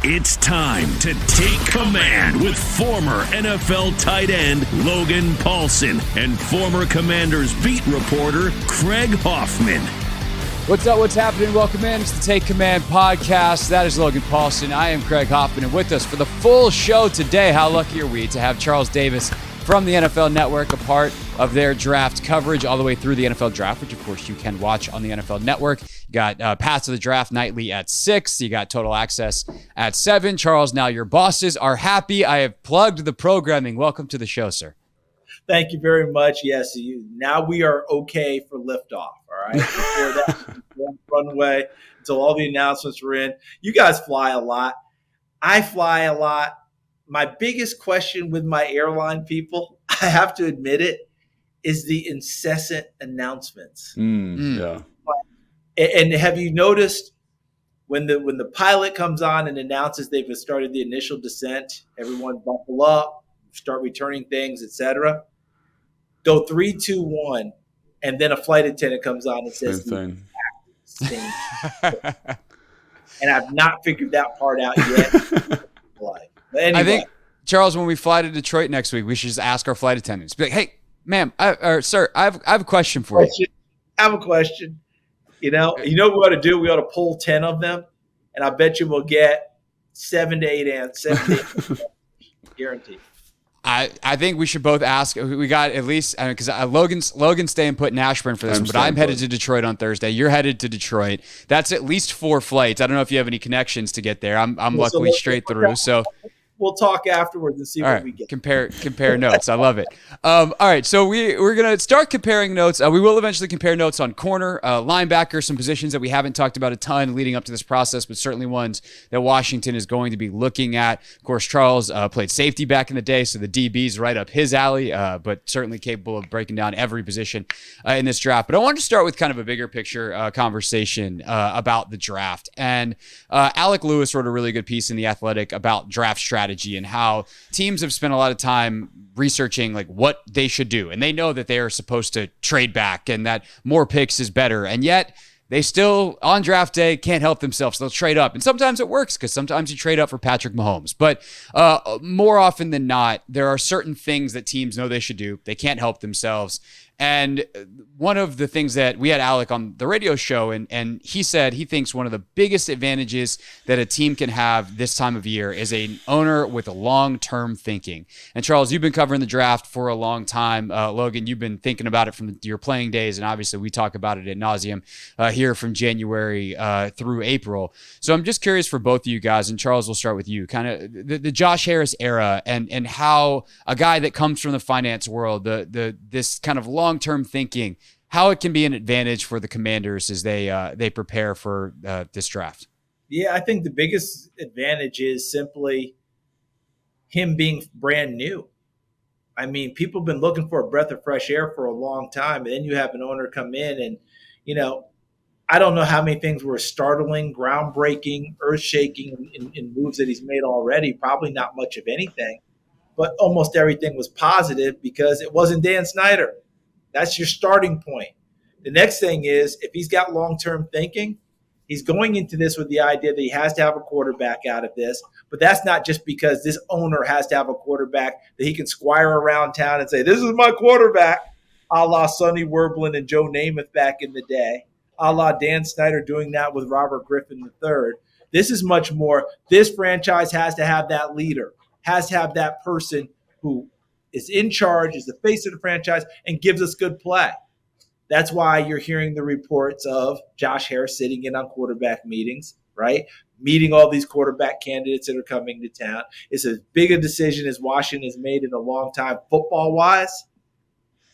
It's time to take command with former NFL tight end Logan Paulsen and former Commanders beat reporter Craig Hoffman. What's up? What's happening? Welcome in. It's the Take Command podcast. That is Logan Paulsen. I am Craig Hoffman, and with us for the full show today, how lucky are we to have Charles Davis from the NFL Network, a part of their draft coverage all the way through the NFL Draft, which of course you can watch on the NFL Network. You got Paths of the Draft nightly at 6. You got Total Access at 7. Charles, now your bosses are happy. I have plugged the programming. Welcome to the show, sir. Thank you very much. Yes, now we are okay for liftoff. All right. Before that, runway until all the announcements were in. You guys fly a lot. I fly a lot. My biggest question with my airline people, I have to admit it, is the incessant announcements. Yeah. And have you noticed when the pilot comes on and announces they've started the initial descent, everyone buckle up, start returning things, etc. Go 3, 2, 1, and then a flight attendant comes on and says, Same thing. And I've not figured that part out yet. But anyway. I think, Charles, when we fly to Detroit next week, we should just ask our flight attendants. Be like, hey, ma'am, or sir, I have a question for you. I have a question. You know what we ought to do? We ought to pull 10 of them, and I bet you we'll get 7 to 8 answers. Guaranteed. I think we should both ask. We got at least, because Logan's staying put in Ashburn for this one, but I'm headed to Detroit on Thursday. You're headed to Detroit. That's at least 4 flights. I don't know if you have any connections to get there. I'm luckily straight through. So we'll talk afterwards and see what we get. Compare notes. I love it. All right, so we're going to start comparing notes. We will eventually compare notes on corner, linebacker, some positions that we haven't talked about a ton leading up to this process, but certainly ones that Washington is going to be looking at. Of course, Charles played safety back in the day, so the DB's right up his alley, but certainly capable of breaking down every position in this draft. But I wanted to start with kind of a bigger picture conversation about the draft. And Alec Lewis wrote a really good piece in The Athletic about draft strategy and how teams have spent a lot of time researching like what they should do. And they know that they are supposed to trade back and that more picks is better. And yet they still on draft day can't help themselves. They'll trade up. And sometimes it works because sometimes you trade up for Patrick Mahomes. But more often than not, there are certain things that teams know they should do. They can't help themselves. And one of the things that we had Alec on the radio show, and he said he thinks one of the biggest advantages that a team can have this time of year is an owner with a long-term thinking. And Charles, you've been covering the draft for a long time. Logan, you've been thinking about it from your playing days, and obviously we talk about it ad nauseum here from January through April. So I'm just curious for both of you guys, and Charles, we'll start with you, kind of the Josh Harris era and how a guy that comes from the finance world, this kind of long-term thinking, how it can be an advantage for the Commanders as they prepare for this draft. Yeah, I think the biggest advantage is simply him being brand new. I mean, people have been looking for a breath of fresh air for a long time, and then you have an owner come in and, I don't know how many things were startling, groundbreaking, earth-shaking in moves that he's made already. Probably not much of anything, but almost everything was positive because it wasn't Dan Snyder. That's your starting point. The next thing is if he's got long-term thinking, he's going into this with the idea that he has to have a quarterback out of this. But that's not just because this owner has to have a quarterback that he can squire around town and say, this is my quarterback, a la Sonny Werblin and Joe Namath back in the day, a la Dan Snyder doing that with Robert Griffin III. This is much more, this franchise has to have that leader, has to have that person who is in charge, is the face of the franchise, and gives us good play. That's why you're hearing the reports of Josh Harris sitting in on quarterback meetings, right? Meeting all these quarterback candidates that are coming to town. It's as big a decision as Washington has made in a long time football-wise.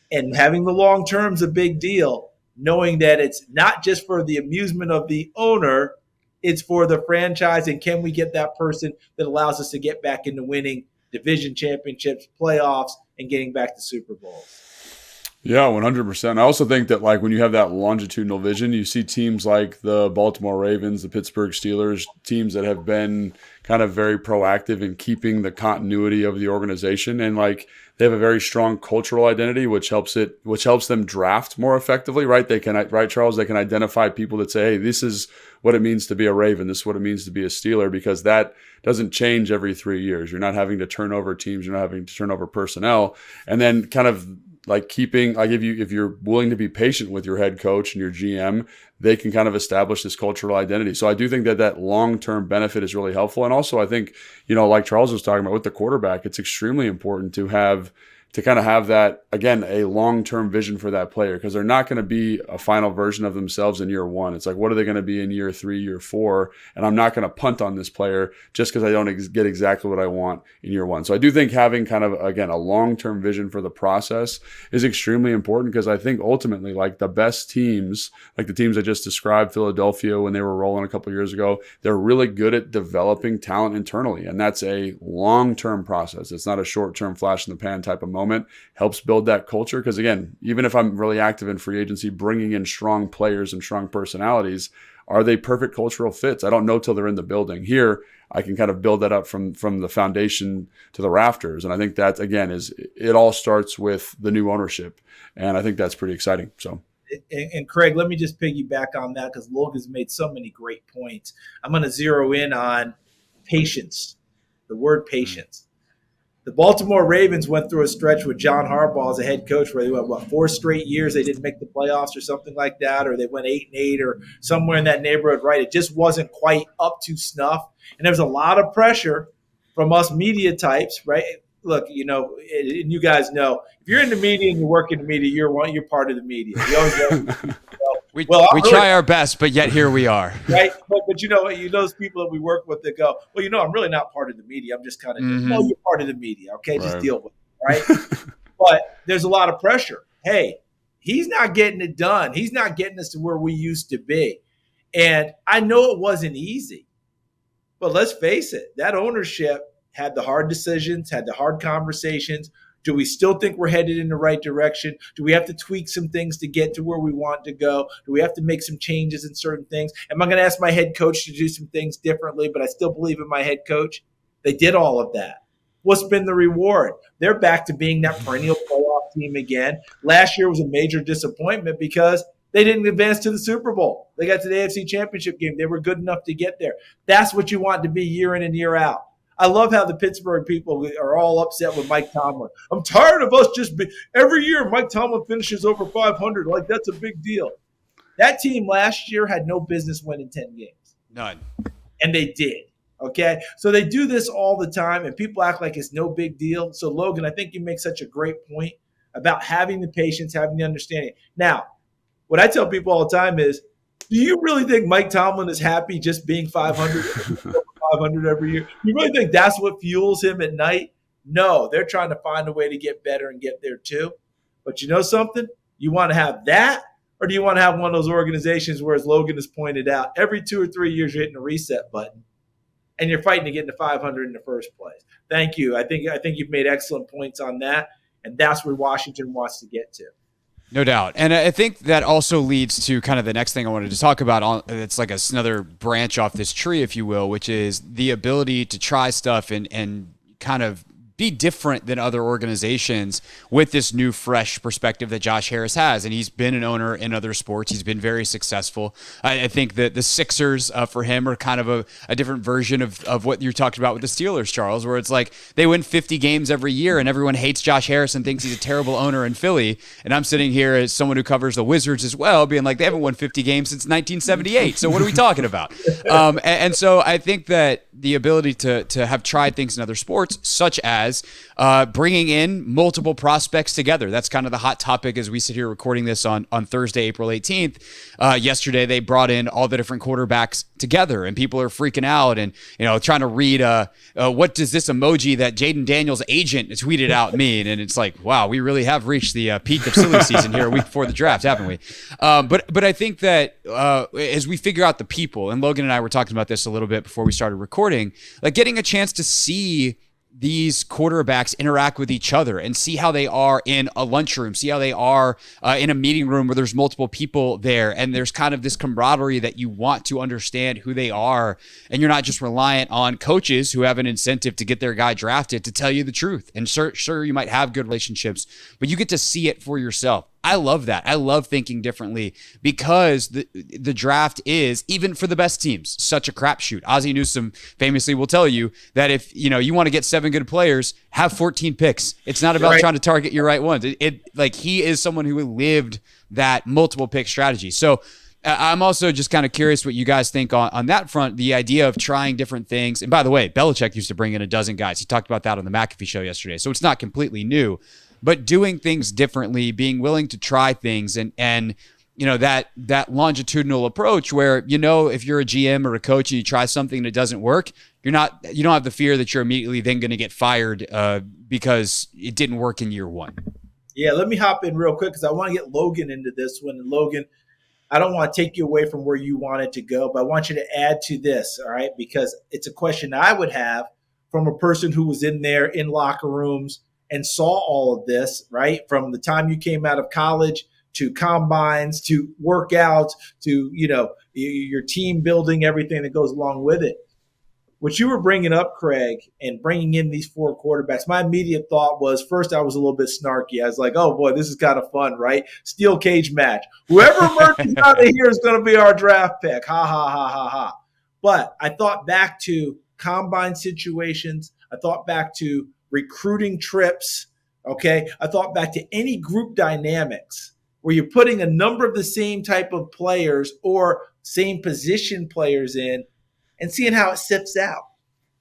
And having the long term is a big deal, knowing that it's not just for the amusement of the owner, it's for the franchise, and can we get that person that allows us to get back into winning division championships, playoffs, and getting back to Super Bowls. Yeah, 100%. I also think that like when you have that longitudinal vision, you see teams like the Baltimore Ravens, the Pittsburgh Steelers, teams that have been kind of very proactive in keeping the continuity of the organization, and like they have a very strong cultural identity, which helps them draft more effectively, right? Right, Charles, they can identify people that say, hey, this is what it means to be a Raven. This is what it means to be a Steeler, because that doesn't change every 3 years. You're not having to turn over teams. You're not having to turn over personnel. And then kind of like keeping, like if you're willing to be patient with your head coach and your GM, they can kind of establish this cultural identity. So I do think that long-term benefit is really helpful. And also I think, like Charles was talking about with the quarterback, it's extremely important to kind of have that, again, a long-term vision for that player, because they're not going to be a final version of themselves in year one. It's like, what are they going to be in year 3, year 4? And I'm not going to punt on this player just because I don't get exactly what I want in year 1. So I do think having kind of, again, a long-term vision for the process is extremely important, because I think ultimately, like the best teams, like the teams I just described, Philadelphia, when they were rolling a couple of years ago, they're really good at developing talent internally. And that's a long-term process. It's not a short-term flash in the pan type of moment. Helps build that culture, because again, even if I'm really active in free agency, bringing in strong players and strong personalities, are they perfect cultural fits? I don't know till they're in the building. Here, I can kind of build that up from the foundation to the rafters, and I think that again it all starts with the new ownership, and I think that's pretty exciting. So. And Craig, let me just piggyback on that, because Logan's made so many great points. I'm going to zero in on patience, the word patience. The Baltimore Ravens went through a stretch with John Harbaugh as a head coach where they went, 4 straight years they didn't make the playoffs or something like that, or they went 8-8 or somewhere in that neighborhood, right? It just wasn't quite up to snuff. And there was a lot of pressure from us media types, right? Look, and you guys know, if you're in the media and you work in the media, you're part of the media. You always We try our best, but yet here we are. Right. But those people that we work with that go, well, I'm really not part of the media. I'm just kind of, no, you're part of the media. Okay. Right. Just deal with it. Right. But there's a lot of pressure. Hey, he's not getting it done. He's not getting us to where we used to be. And I know it wasn't easy, but let's face it, that ownership had the hard decisions, had the hard conversations. Do we still think we're headed in the right direction? Do we have to tweak some things to get to where we want to go? Do we have to make some changes in certain things? Am I going to ask my head coach to do some things differently, but I still believe in my head coach? They did all of that. What's been the reward? They're back to being that perennial playoff team again. Last year was a major disappointment because they didn't advance to the Super Bowl. They got to the AFC Championship game. They were good enough to get there. That's what you want to be year in and year out. I love how the Pittsburgh people are all upset with Mike Tomlin. I'm tired of us every year Mike Tomlin finishes over 500. Like, that's a big deal. That team last year had no business winning 10 games. None. And they did. Okay? So they do this all the time, and people act like it's no big deal. So, Logan, I think you make such a great point about having the patience, having the understanding. Now, what I tell people all the time is, do you really think Mike Tomlin is happy just being 500? 500 every year? You really think that's what fuels him at night? No, they're trying to find a way to get better and get there too. But you know something? You want to have that, or do you want to have one of those organizations where, as Logan has pointed out, every 2 or 3 years you're hitting a reset button and you're fighting to get into 500 in the first place? Thank you. I think you've made excellent points on that, and that's where Washington wants to get to. No doubt. And I think that also leads to kind of the next thing I wanted to talk about. It's like another branch off this tree, if you will, which is the ability to try stuff and kind of be different than other organizations with this new, fresh perspective that Josh Harris has. And he's been an owner in other sports. He's been very successful. I think that the Sixers for him are kind of a different version of what you're talking about with the Steelers, Charles, where it's like they win 50 games every year and everyone hates Josh Harris and thinks he's a terrible owner in Philly. And I'm sitting here as someone who covers the Wizards as well, being like, they haven't won 50 games since 1978. So what are we talking about? And so I think that the ability to have tried things in other sports, such as bringing in multiple prospects together. That's kind of the hot topic as we sit here recording this on Thursday, April 18th. Yesterday, they brought in all the different quarterbacks together, and people are freaking out and trying to read what does this emoji that Jaden Daniels' agent tweeted out mean? And it's like, wow, we really have reached the peak of silly season here a week before the draft, haven't we? But I think that as we figure out the people, and Logan and I were talking about this a little bit before we started recording, like getting a chance to see these quarterbacks interact with each other and see how they are in a lunchroom, see how they are in a meeting room where there's multiple people there. And there's kind of this camaraderie that you want to understand who they are. And you're not just reliant on coaches who have an incentive to get their guy drafted to tell you the truth. And sure, you might have good relationships, but you get to see it for yourself. I love that. I love thinking differently because the draft is, even for the best teams, such a crapshoot. Ozzie Newsome famously will tell you that if you want to get 7 good players, have 14 picks. It's not about trying to target your right ones. Like he is someone who lived that multiple pick strategy. So I'm also just kind of curious what you guys think on that front, the idea of trying different things. And by the way, Belichick used to bring in a dozen guys. He talked about that on the McAfee show yesterday. So it's not completely new. But doing things differently, being willing to try things, and that longitudinal approach where if you're a GM or a coach and you try something and it doesn't work, you don't have the fear that you're immediately then going to get fired because it didn't work in year one. Yeah, let me hop in real quick because I want to get Logan into this one. And Logan, I don't want to take you away from where you wanted to go, but I want you to add to this, all right? Because it's a question I would have from a person who was in there in locker rooms and saw all of this, right? From the time you came out of college to combines, to workouts, to, your team building, everything that goes along with it. What you were bringing up, Craig, and bringing in these 4 quarterbacks, my immediate thought was, first I was a little bit snarky. I was like, oh boy, this is kind of fun, right? Steel cage match. Whoever emerges out of here is going to be our draft pick. Ha, ha, ha, ha, ha. But I thought back to combine situations. I thought back to recruiting trips, okay? I thought back to any group dynamics where you're putting a number of the same type of players or same position players in and seeing how it sifts out.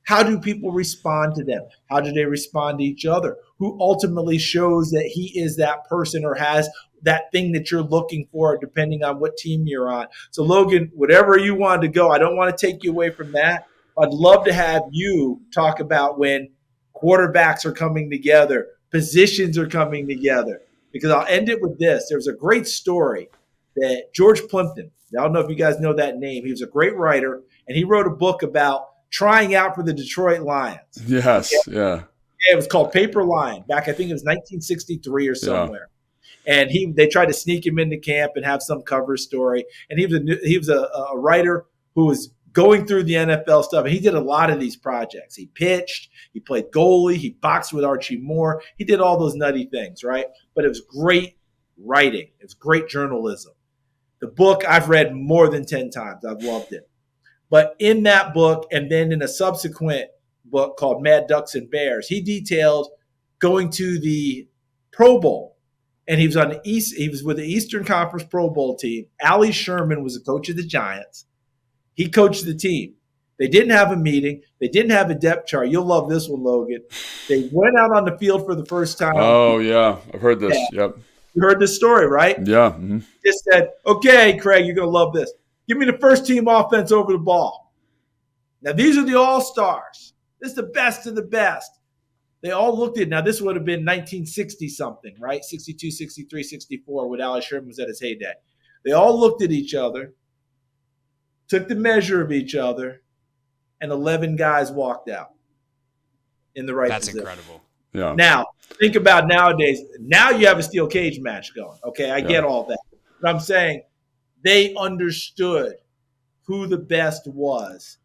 How do people respond to them? How do they respond to each other? Who ultimately shows that he is that person or has that thing that you're looking for, depending on what team you're on? So, Logan, whatever you wanted to go, I don't want to take you away from that. I'd love to have you talk about when quarterbacks are coming together, positions are coming together. Because I'll end it with this. There was a great story that George Plimpton, I don't know if you guys know that name. He was a great writer, and he wrote a book about trying out for the Detroit Lions. Yes, yeah. Yeah, it was called Paper Lion, back I think it was 1963 or somewhere. Yeah. And they tried to sneak him into camp and have some cover story. And he was a writer who was going through the NFL stuff, and he did a lot of these projects. He pitched, he played goalie, he boxed with Archie Moore. He did all those nutty things, right? But it was great writing. It was great journalism. The book I've read more than 10 times. I've loved it. But in that book, and then in a subsequent book called Mad Ducks and Bears, he detailed going to the Pro Bowl. And he was with the Eastern Conference Pro Bowl team. Allie Sherman was the coach of the Giants. He coached the team. They didn't have a meeting. They didn't have a depth chart. You'll love this one, Logan. They went out on the field for the first time. Oh, yeah. I've heard this. Yeah. Yep. You heard this story, right? Yeah. Mm-hmm. Just said, okay, Craig, you're going to love this. Give me the first team offense over the ball. Now, these are the all-stars. This is the best of the best. They all looked at it. Now, this would have been 1960-something, right? 62, 63, 64, when Allie Sherman was at his heyday. They all looked at each other, took the measure of each other, and 11 guys walked out in the right position. That's incredible. Yeah. Now, think about nowadays. Now you have a steel cage match going. Okay, I get all that. But I'm saying they understood who the best was.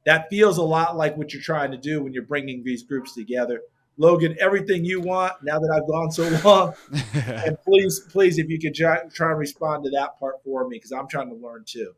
That feels a lot like what you're trying to do when you're bringing these groups together. Logan, everything you want, now that I've gone so long, and please, if you could try and respond to that part for me, because I'm trying to learn too.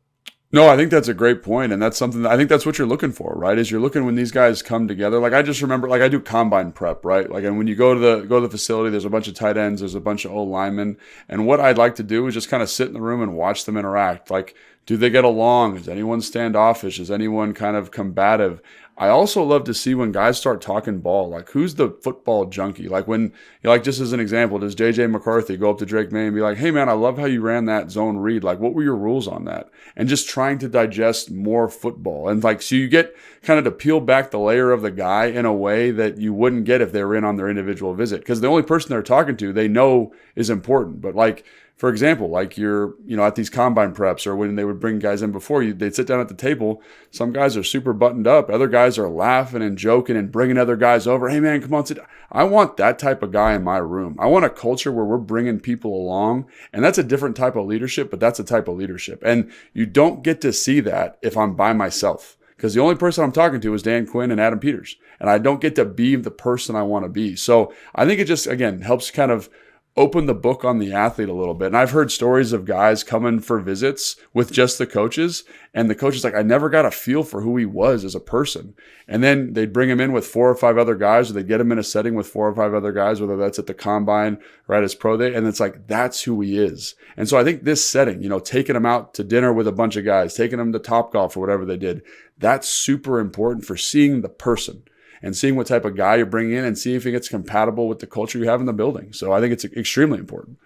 No, I think that's a great point, and that's something I think that's what you're looking for, right? Is you're looking when these guys come together. Like I just remember, like I do combine prep, right? Like, and when you go to the facility, there's a bunch of tight ends, there's a bunch of old linemen, and what I'd like to do is just kind of sit in the room and watch them interact. Like, do they get along? Is anyone standoffish? Is anyone kind of combative? I also love to see when guys start talking ball, like who's the football junkie? Like when, like just as an example, does J.J. McCarthy go up to Drake May and be like, hey man, I love how you ran that zone read. Like what were your rules on that? And just trying to digest more football. And like, so you get kind of to peel back the layer of the guy in a way that you wouldn't get if they were in on their individual visit. Because the only person they're talking to, they know is important. But like, for example, like you're, at these combine preps or when they would bring guys in before you, they'd sit down at the table. Some guys are super buttoned up. Other guys are laughing and joking and bringing other guys over. Hey man, come on, sit down. I want that type of guy in my room. I want a culture where we're bringing people along, and that's a different type of leadership, but that's a type of leadership. And you don't get to see that if I'm by myself, because the only person I'm talking to is Dan Quinn and Adam Peters, and I don't get to be the person I want to be. So I think it just, again, helps kind of open the book on the athlete a little bit. And I've heard stories of guys coming for visits with just the coaches, and the coach is like, I never got a feel for who he was as a person. And then they'd bring him in with 4 or 5 other guys, or they'd get him in a setting with 4 or 5 other guys, whether that's at the combine or at his pro day. And it's like, that's who he is. And so I think this setting, taking him out to dinner with a bunch of guys, taking him to Topgolf or whatever they did, that's super important for seeing the person and seeing what type of guy you're bringing in and seeing if it gets compatible with the culture you have in the building. So I think it's extremely important.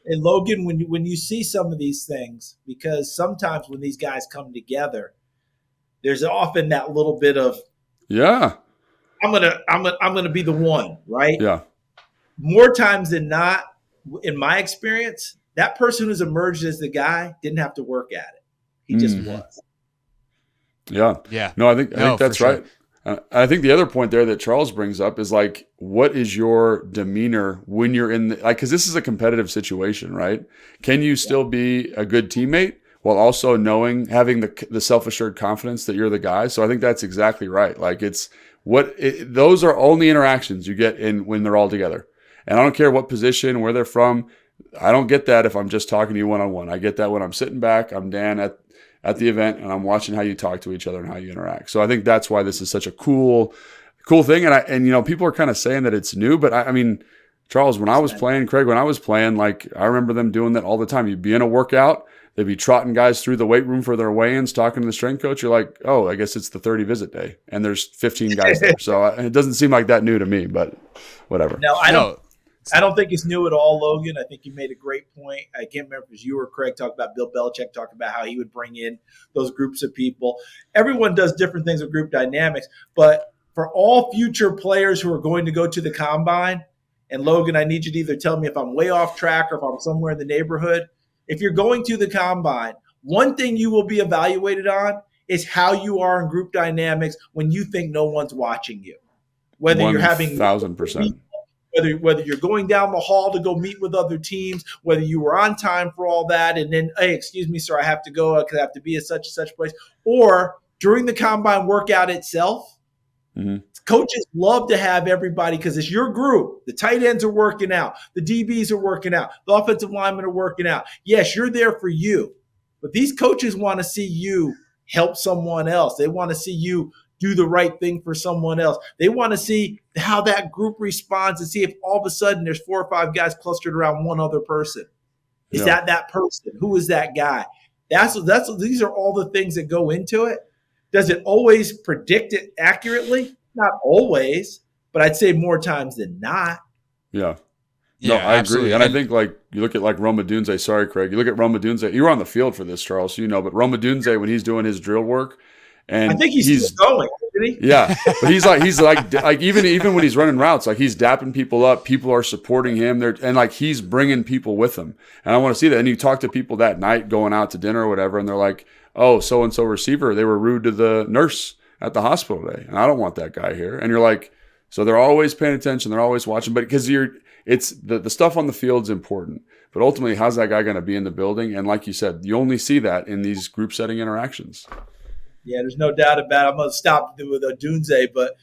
And Logan, when you see some of these things, because sometimes when these guys come together, there's often that little bit of, I'm gonna be the one, right? Yeah. More times than not, in my experience, that person who's emerged as the guy didn't have to work at it. He just was. Yeah. Yeah. No, I think that's right. Sure. I think the other point there that Charles brings up is like, what is your demeanor when you're in because this is a competitive situation, right? Can you still be a good teammate while also having the self-assured confidence that you're the guy? So I think that's exactly right. Like those are only interactions you get when they're all together. And I don't care what position, where they're from. I don't get that if I'm just talking to you one-on-one. I get that when I'm sitting back, I'm Dan at the event, and I'm watching how you talk to each other and how you interact. So I think that's why this is such a cool thing. And people are kind of saying that it's new, but I mean, Charles, when I was playing, Craig, when I was playing, like I remember them doing that all the time. You'd be in a workout, they'd be trotting guys through the weight room for their weigh-ins, talking to the strength coach. You're like, oh, I guess it's the 30 visit day, and there's 15 guys there. So it doesn't seem like that new to me, but whatever. No, I don't think it's new at all, Logan. I think you made a great point. I can't remember if it was you or Craig talked about Bill Belichick talking about how he would bring in those groups of people. Everyone does different things with group dynamics, but for all future players who are going to go to the combine, and Logan, I need you to either tell me if I'm way off track or if I'm somewhere in the neighborhood. If you're going to the combine, one thing you will be evaluated on is how you are in group dynamics when you think no one's watching you. Whether you're having 1,000%. Whether you're going down the hall to go meet with other teams, whether you were on time for all that, and then, hey, excuse me, sir, I have to go because I have to be at such and such place, or during the combine workout itself. Mm-hmm. Coaches love to have everybody because it's your group. The tight ends are working out. The DBs are working out. The offensive linemen are working out. Yes, you're there for you, but these coaches want to see you help someone else. They want to see you do the right thing for someone else. They want to see how that group responds and see if all of a sudden there's 4 or 5 guys clustered around one other person. Is that person? Who is that guy? These are all the things that go into it. Does it always predict it accurately? Not always, but I'd say more times than not. Yeah. No, I agree. And I think like you look at like Rome Odunze, sorry, Craig, you look at Rome Odunze, you were on the field for this, Charles, but Rome Odunze, when he's doing his drill work, and I think he's still going, isn't he? Yeah, but he's like even when he's running routes, like he's dapping people up. People are supporting him. And like he's bringing people with him. And I want to see that. And you talk to people that night going out to dinner or whatever, and they're like, "Oh, so and so receiver, they were rude to the nurse at the hospital today, and I don't want that guy here." And you're like, so they're always paying attention, they're always watching, but because it's the stuff on the field's important, but ultimately, how's that guy going to be in the building? And like you said, you only see that in these group setting interactions. Yeah, there's no doubt about it. I'm going to stop with Odunze, but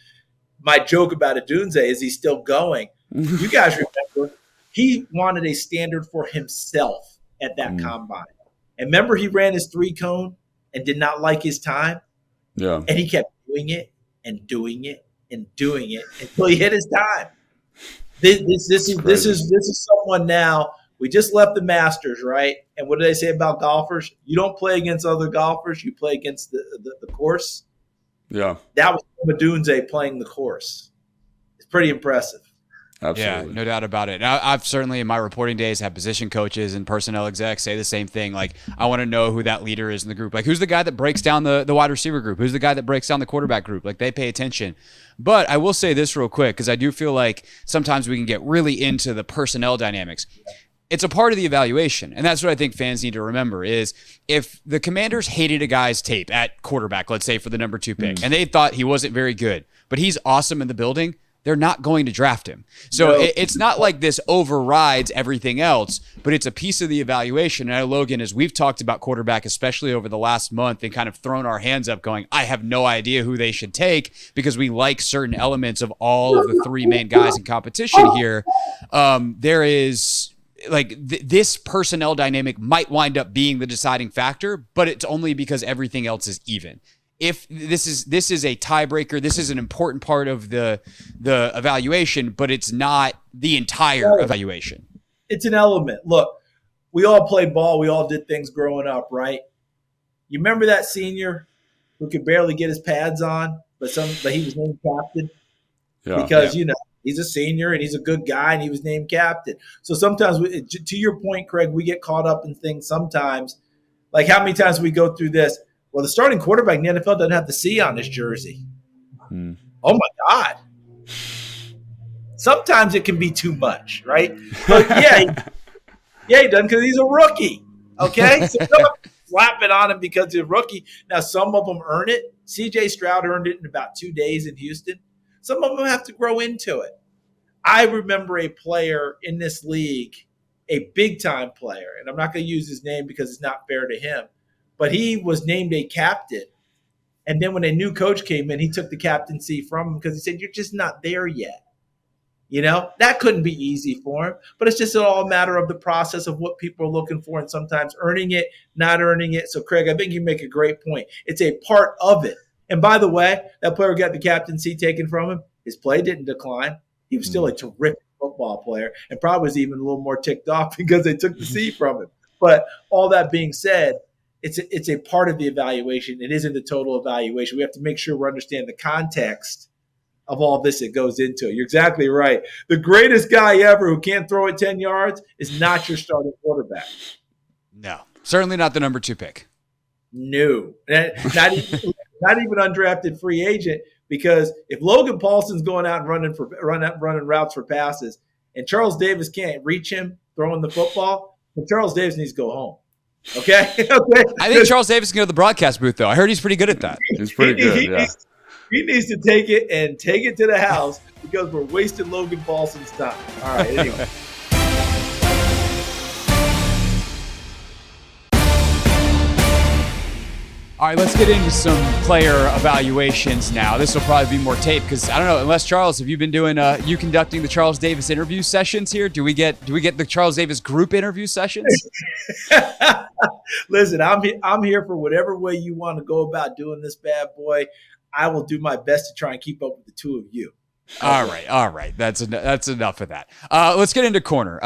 my joke about Odunze is he's still going. You guys remember, he wanted a standard for himself at that combine. And remember, he ran his 3-cone and did not like his time? Yeah. And he kept doing it and doing it and doing it until he hit his time. This is someone now. We just left the Masters, right? And what do they say about golfers? You don't play against other golfers. You play against the course. Yeah. That was Odunze playing the course. It's pretty impressive. Absolutely. Yeah, no doubt about it. I've certainly in my reporting days had position coaches and personnel execs say the same thing. Like, I want to know who that leader is in the group. Like, who's the guy that breaks down the wide receiver group? Who's the guy that breaks down the quarterback group? Like, they pay attention. But I will say this real quick, because I do feel like sometimes we can get really into the personnel dynamics. it's a part of the evaluation. And that's what I think fans need to remember is if the Commanders hated a guy's tape at quarterback, let's say for the number 2 pick, and they thought he wasn't very good, but he's awesome in the building, they're not going to draft him. So it's not like this overrides everything else, but it's a piece of the evaluation. And I know, Logan, as we've talked about quarterback, especially over the last month, and kind of thrown our hands up going, I have no idea who they should take because we like certain elements of all of the 3 main guys in competition here. There is like this personnel dynamic might wind up being the deciding factor, but it's only because everything else is even. If this is a tiebreaker, this is an important part of the evaluation, but it's not the entire evaluation. It's an element. Look, we all played ball. We all did things growing up, right? You remember that senior who could barely get his pads on, but he was named captain? Because, he's a senior and he's a good guy and he was named captain. So sometimes, to your point, Craig, we get caught up in things sometimes. Like how many times we go through this? Well, the starting quarterback in the NFL doesn't have the C on his jersey. Oh, my God. Sometimes it can be too much, right? But he doesn't because he's a rookie, okay? So don't slap it on him because he's a rookie. Now, some of them earn it. C.J. Stroud earned it in about 2 days in Houston. Some of them have to grow into it. I remember a player in this league, a big-time player, and I'm not going to use his name because it's not fair to him, but he was named a captain. And then when a new coach came in, he took the captaincy from him because he said, you're just not there yet. That couldn't be easy for him. But it's just all a matter of the process of what people are looking for and sometimes earning it, not earning it. So, Craig, I think you make a great point. It's a part of it. And by the way, that player got the captaincy taken from him. His play didn't decline. He was still a terrific football player and probably was even a little more ticked off because they took the C from him. But all that being said, it's a part of the evaluation. It isn't the total evaluation. We have to make sure we understand the context of all this that goes into it. You're exactly right. The greatest guy ever who can't throw it 10 yards is not your starting quarterback. No, certainly not the number 2 pick. No, not even undrafted free agent. Because if Logan Paulson's going out and running routes for passes, and Charles Davis can't reach him throwing the football, then Charles Davis needs to go home. Okay. I think Charles Davis can go to the broadcast booth, though. I heard he's pretty good at that. He's pretty good. He needs to take it to the house because we're wasting Logan Paulson's time. All right. Anyway. All right, let's get into some player evaluations now. This will probably be more tape because I don't know. Unless Charles, have you been doing you conducting the Charles Davis interview sessions here? Do we get the Charles Davis group interview sessions? Listen, I'm here for whatever way you want to go about doing this bad boy. I will do my best to try and keep up with the two of you. All right. That's enough of that. Let's get into corner.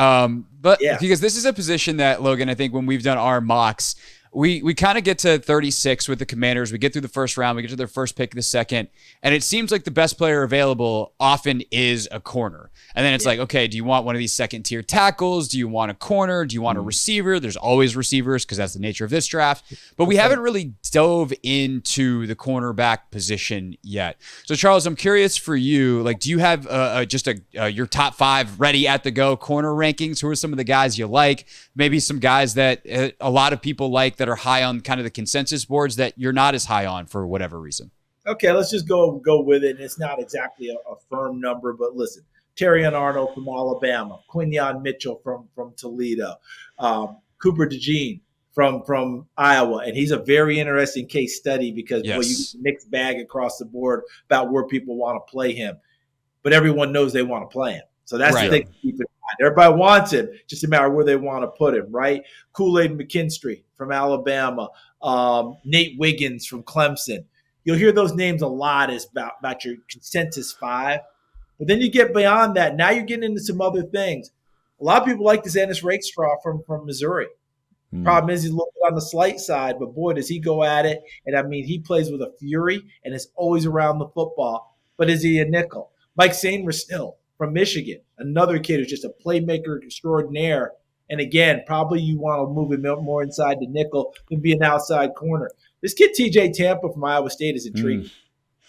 Because this is a position that, Logan, I think when we've done our mocks, we kind of get to 36 with the Commanders. We get through the first round. We get to their first pick of the second. And it seems like the best player available often is a corner. And then it's like, okay, do you want one of these second-tier tackles? Do you want a corner? Do you want a receiver? There's always receivers because that's the nature of this draft. But we haven't really dove into the cornerback position yet. So, Charles, I'm curious for you, like, do you have your top 5 ready at the go corner rankings? Who are some of the guys you like? Maybe some guys that a lot of people like that are high on kind of the consensus boards that you're not as high on for whatever reason. Okay, let's just go with it. It's not exactly a firm number, but listen, Terrion Arnold from Alabama, Quinyon Mitchell from Toledo, Cooper DeJean from Iowa, and he's a very interesting case study because you get a mixed bag across the board about where people want to play him, but everyone knows they want to play him. So that's the thing to keep in mind. Everybody wants him, just a matter of where they want to put him, right? Kool-Aid McKinstry from Alabama, Nate Wiggins from Clemson. You'll hear those names a lot as about your consensus 5. But then you get beyond that. Now you're getting into some other things. A lot of people like this Ennis Rakestraw from Missouri. Problem is he's a little bit on the slight side, but boy, does he go at it. And I mean, he plays with a fury and is always around the football. But is he a nickel? Mike Sainristil from Michigan, another kid who's just a playmaker extraordinaire. And again, probably you want to move him more inside the nickel than be an outside corner. This kid, TJ Tampa from Iowa State, is intriguing.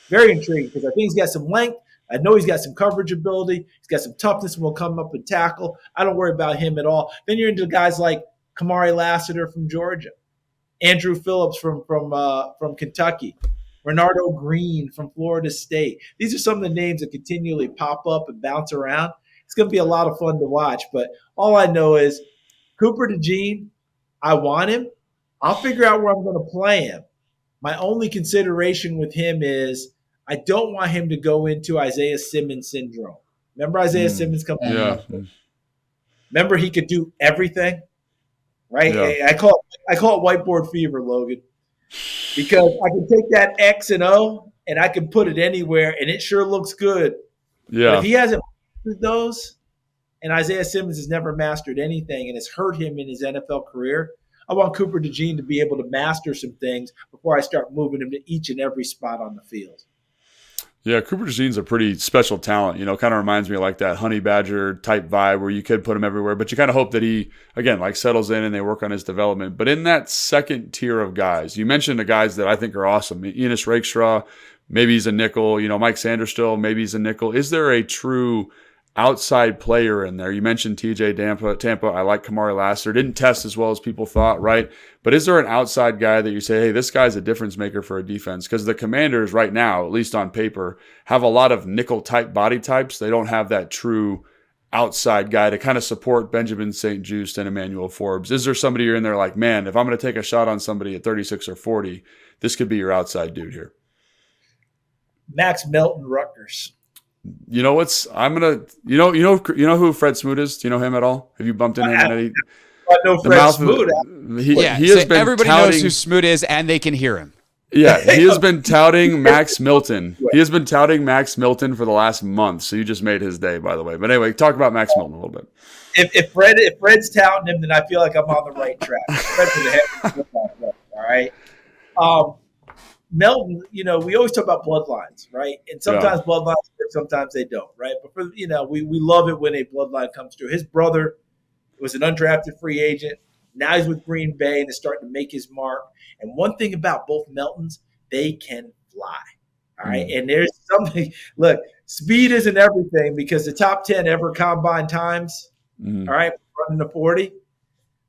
Very intriguing because I think he's got some length, I know he's got some coverage ability. He's got some toughness and will come up and tackle. I don't worry about him at all. Then you're into guys like Kamari Lassiter from Georgia, Andrew Phillips from Kentucky, Renardo Green from Florida State. These are some of the names that continually pop up and bounce around. It's going to be a lot of fun to watch. But all I know is Cooper DeJean, I want him. I'll figure out where I'm going to play him. My only consideration with him is I don't want him to go into Isaiah Simmons syndrome. Remember Isaiah Simmons coming out? Yeah. Remember he could do everything, right? Yeah. I call it whiteboard fever, Logan, because I can take that X and O and I can put it anywhere, and it sure looks good. Yeah. But if he hasn't mastered those, and Isaiah Simmons has never mastered anything and it's hurt him in his NFL career, I want Cooper DeJean to be able to master some things before I start moving him to each and every spot on the field. Yeah, Cooper DeJean's a pretty special talent. Kind of reminds me of like that Honey Badger type vibe where you could put him everywhere, but you kind of hope that he, again, like settles in and they work on his development. But in that second tier of guys, you mentioned the guys that I think are awesome. Enos Rakestraw, maybe he's a nickel. Mike Sanderstill, maybe he's a nickel. Is there a true outside player in there? You mentioned TJ Tampa. I like Kamari Lassiter. Didn't test as well as people thought, right? But is there an outside guy that you say, hey, this guy's a difference maker for a defense? Because the Commanders right now, at least on paper, have a lot of nickel type body types. They don't have that true outside guy to kind of support Benjamin St. Juste and Emmanuel Forbes. Is there somebody you're in there like, man, if I'm going to take a shot on somebody at 36 or 40, this could be your outside dude here? Max Melton, Rutgers. You know what's? I'm gonna. You know who Fred Smoot is? Do you know him at all? Have you bumped into him? I know Fred Smoot. He has been. Everybody knows who Smoot is, and they can hear him. Yeah, he has been touting Max Milton. He has been touting Max Milton for the last month. So you just made his day, by the way. But anyway, talk about Max Milton a little bit. If Fred's touting him, then I feel like I'm on the right track. Fred's the head of the football player, all right. Melton, we always talk about bloodlines, right? And sometimes bloodlines work, sometimes they don't, right? But for we love it when a bloodline comes through. His brother was an undrafted free agent. Now he's with Green Bay and is starting to make his mark. And one thing about both Meltons, they can fly. All right. And there's something, look, speed isn't everything because the top 10 ever combine times, all right, running the 40,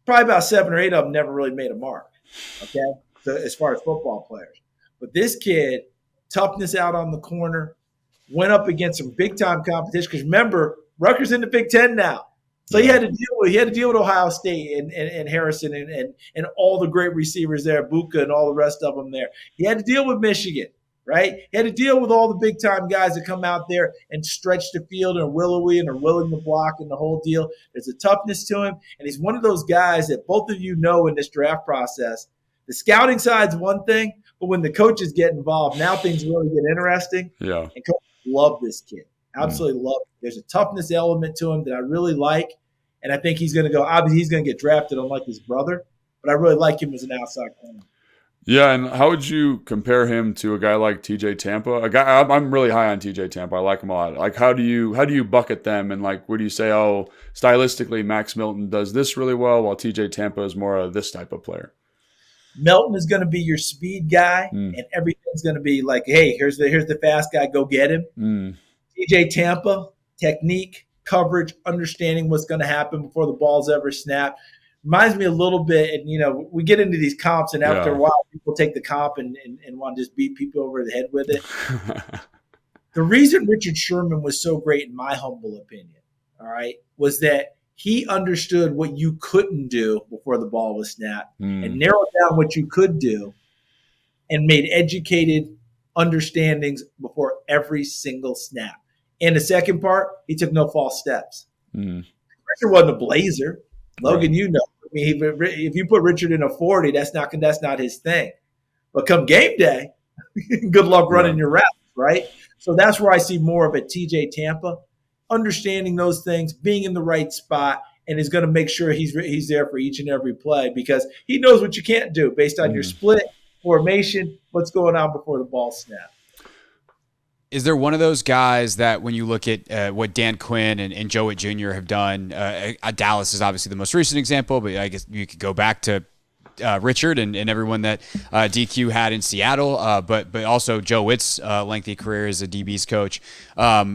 probably about 7 or 8 of them never really made a mark. Okay. So as far as football players. But this kid, toughness out on the corner, went up against some big time competition. Because remember, Rutgers in the Big Ten now. So he had to deal with Ohio State and Harrison and all the great receivers there, Buka and all the rest of them there. He had to deal with Michigan, right? He had to deal with all the big time guys that come out there and stretch the field and are willowy and are willing to block and the whole deal. There's a toughness to him, and he's one of those guys that both of you know in this draft process. The scouting side's one thing, but when the coaches get involved, now things really get interesting. Yeah, and coaches love this kid. Absolutely love it. There's a toughness element to him that I really like, and I think he's going to go. Obviously, he's going to get drafted, unlike his brother, but I really like him as an outside corner. Yeah, and how would you compare him to a guy like TJ Tampa? I'm really high on TJ Tampa. I like him a lot. Like, how do you bucket them? And like, where do you say, oh, stylistically, Max Milton does this really well, while TJ Tampa is more of this type of player? Melton is going to be your speed guy, and everything's going to be like, hey, here's the fast guy, go get him. TJ Tampa, technique, coverage, understanding what's going to happen before the ball's ever snapped. Reminds me a little bit, and we get into these comps, and after a while, people take the comp and want to just beat people over the head with it. The reason Richard Sherman was so great, in my humble opinion, all right, was that he understood what you couldn't do before the ball was snapped and narrowed down what you could do and made educated understandings before every single snap. And the second part, he took no false steps. Richard wasn't a blazer. Logan, you know. I mean, if you put Richard in a 40, that's not his thing. But come game day, good luck running your routes, right? So that's where I see more of a TJ Tampa, understanding those things, being in the right spot, and is going to make sure he's there for each and every play because he knows what you can't do based on your split, formation, what's going on before the ball snaps. Is there one of those guys that when you look at what Dan Quinn and Joe Witt Jr. have done, Dallas is obviously the most recent example, but I guess you could go back to Richard and everyone that DQ had in Seattle, but also Joe Witt's lengthy career as a DB's coach.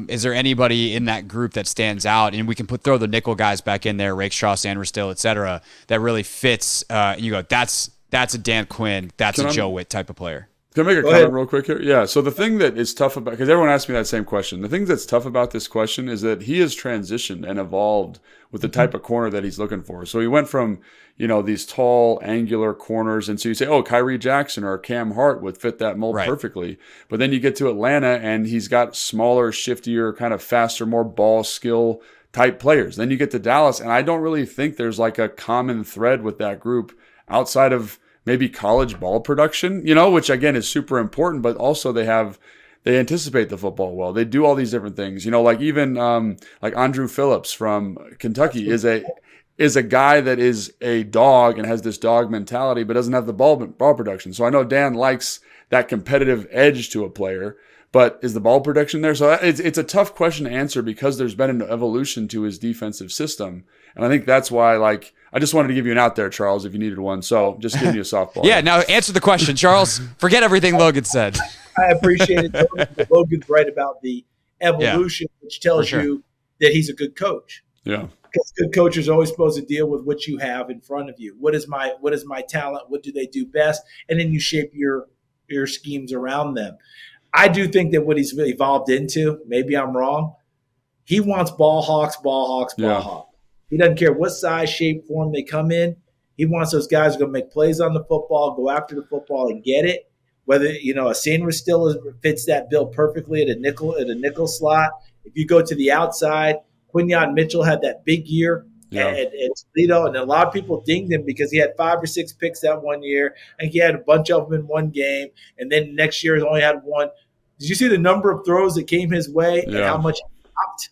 Is there anybody in that group that stands out? And we can throw the nickel guys back in there, Rakestraw, Sanders Still, et cetera, that really fits. You go, that's a Dan Quinn, that's a Joe Witt type of player. Can I make a comment real quick here? Yeah. So the thing that is tough about, because everyone asked me that same question, the thing that's tough about this question is that he has transitioned and evolved with the type of corner that he's looking for. So he went from, these tall, angular corners. And so you say, oh, Kyrie Jackson or Cam Hart would fit that mold perfectly. But then you get to Atlanta and he's got smaller, shiftier, kind of faster, more ball skill type players. Then you get to Dallas, and I don't really think there's like a common thread with that group outside of maybe college ball production, which again is super important, but also they anticipate the football well. They do all these different things, like even like Andrew Phillips from Kentucky is a guy that is a dog and has this dog mentality, but doesn't have the ball production. So I know Dan likes that competitive edge to a player, but is the ball production there? So it's a tough question to answer because there's been an evolution to his defensive system. And I think that's why, I just wanted to give you an out there, Charles, if you needed one. So just giving you a softball. Yeah, now answer the question, Charles. Forget everything Logan said. I appreciate it. Logan's right about the evolution, which tells you that he's a good coach. Yeah. Because good coaches are always supposed to deal with what you have in front of you. What is my talent? What do they do best? And then you shape your schemes around them. I do think that what he's evolved into, maybe I'm wrong, he wants ball hawks. He doesn't care what size, shape, form they come in. He wants those guys who are going to make plays on the football, go after the football and get it. Whether, a Sanders Still fits that bill perfectly at a nickel slot. If you go to the outside, Quinyon Mitchell had that big year at Toledo, and a lot of people dinged him because he had 5 or 6 picks that one year, and he had a bunch of them in one game, and then next year he only had one. Did you see the number of throws that came his way and how much he dropped?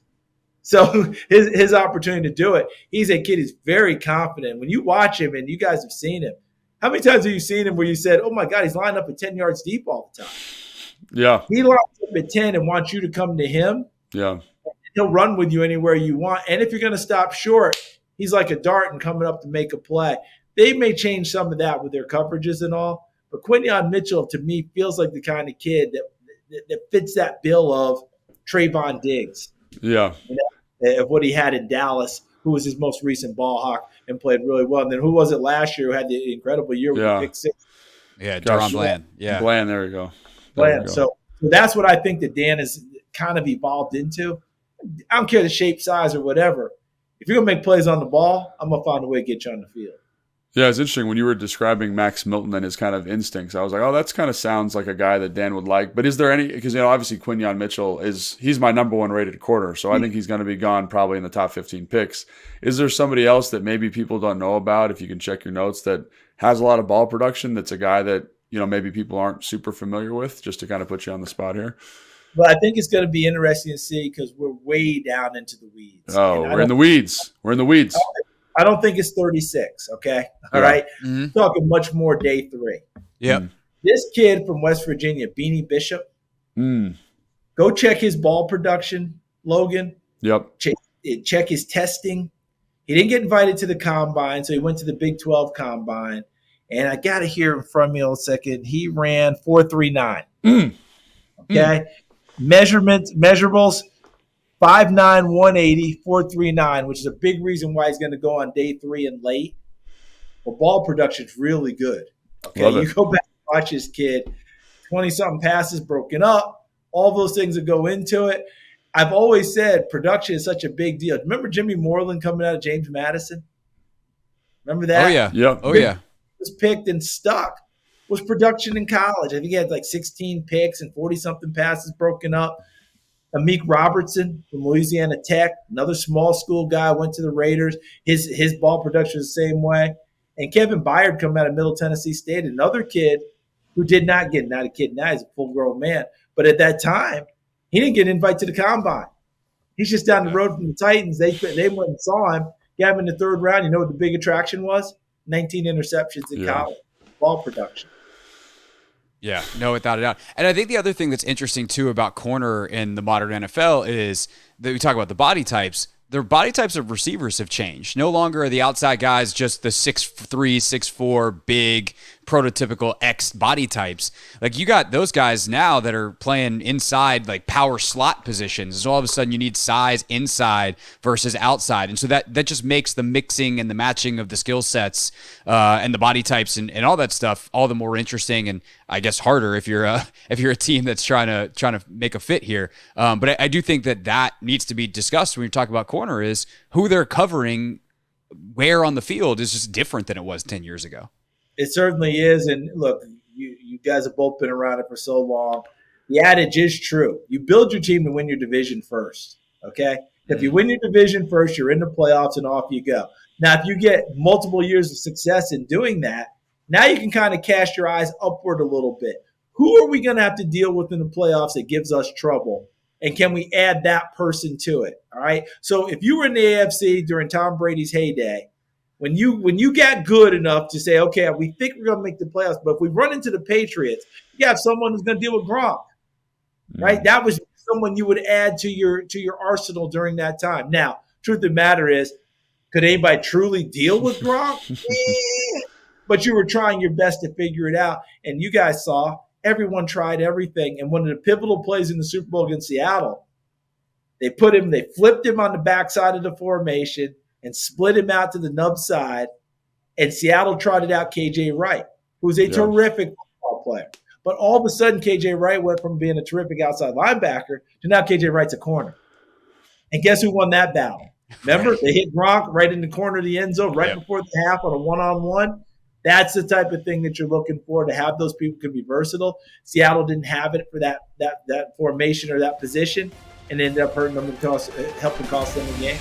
So his opportunity to do it, he's a kid who's very confident. When you watch him, and you guys have seen him, how many times have you seen him where you said, oh, my God, he's lined up at 10 yards deep all the time? Yeah. He lines up at 10 and wants you to come to him. Yeah. He'll run with you anywhere you want. And if you're going to stop short, he's like a dart and coming up to make a play. They may change some of that with their coverages and all. But Quinyon Mitchell, to me, feels like the kind of kid that fits that bill of Trayvon Diggs. Yeah. Of what he had in Dallas, who was his most recent ball hawk and played really well. And then who was it last year who had the incredible year with the pick 6? Yeah, Deron Bland. Yeah. Bland, there you go. Bland. So that's what I think that Dan has kind of evolved into. I don't care the shape, size, or whatever. If you're going to make plays on the ball, I'm going to find a way to get you on the field. Yeah, it's interesting. When you were describing Max Milton and his kind of instincts, I was like, oh, that's kind of sounds like a guy that Dan would like. But is there any – because, obviously Quinyon Mitchell he's my number 1 rated corner, so I think he's going to be gone probably in the top 15 picks. Is there somebody else that maybe people don't know about, if you can check your notes, that has a lot of ball production, that's a guy that, maybe people aren't super familiar with, just to kind of put you on the spot here? Well, I think it's going to be interesting to see because we're way down into the weeds. Oh, we're in the weeds. We're in the weeds. I don't think it's 36, okay? All right? Mm-hmm. Talking much more day 3. Yep. This kid from West Virginia, Beanie Bishop, go check his ball production, Logan. Yep. Check his testing. He didn't get invited to the Combine, so he went to the Big 12 Combine. And I got to hear him from you in a second. He ran 4.39. Okay? Measurables, 5'9", 180, 4.39, which is a big reason why he's going to go on day 3 and late. But ball production is really good. Okay, you go back and watch this kid, 20-something passes broken up, all those things that go into it. I've always said production is such a big deal. Remember Jimmy Moreland coming out of James Madison? Remember that? Oh, yeah. Yep. Oh, yeah. Was picked and stuck. Was production in college. I think he had like 16 picks and 40-something passes broken up. Amik Robertson from Louisiana Tech, another small school guy, went to the Raiders. His ball production is the same way. And Kevin Byard coming out of Middle Tennessee State, another kid who did not get, not a kid now, he's a full-grown man. But at that time, he didn't get an invite to the Combine. He's just down the road from the Titans. They went and saw him, got him in the 3rd round. You know what the big attraction was? 19 interceptions in college, ball production. Yeah, no, without a doubt. And I think the other thing that's interesting, too, about corner in the modern NFL is that we talk about the body types. their body types of receivers have changed. No longer are the outside guys just the 6'3", 6'4", big, prototypical X body types. Like, you got those guys now that are playing inside, like, power slot positions. So all of a sudden you need size inside versus outside. And so that just makes the mixing and the matching of the skill sets and the body types and all that stuff all the more interesting, and I guess harder if you're a team that's trying to make a fit here. But I do think that needs to be discussed when you talk about corner, is who they're covering where on the field is just different than it was 10 years ago. It certainly is. And look, you guys have both been around it for so long. The adage is true. You build your team to win your division first, okay? If you win your division first, you're in the playoffs and off you go. Now, if you get multiple years of success in doing that, now you can kind of cast your eyes upward a little bit. Who are we going to have to deal with in the playoffs that gives us trouble? And can we add that person to it? All right. So if you were in the AFC during Tom Brady's heyday, when you got good enough to say, okay, we think we're going to make the playoffs, but if we run into the Patriots, you have someone who's going to deal with Gronk, right? That was someone you would add to your arsenal during that time. Now, truth of the matter is, could anybody truly deal with Gronk? But you were trying your best to figure it out, and you guys saw everyone tried everything. And one of the pivotal plays in the Super Bowl against Seattle, they flipped him on the backside of the formation and split him out to the nub side, and Seattle trotted out KJ Wright, who's a terrific football player. But all of a sudden, KJ Wright went from being a terrific outside linebacker to now KJ Wright's a corner. And guess who won that battle? Remember, they hit Gronk right in the corner of the end zone right before the half on a one-on-one. That's the type of thing that you're looking for, to have those people can be versatile. Seattle didn't have it for that formation or that position, and ended up hurting them and helping cost them the game.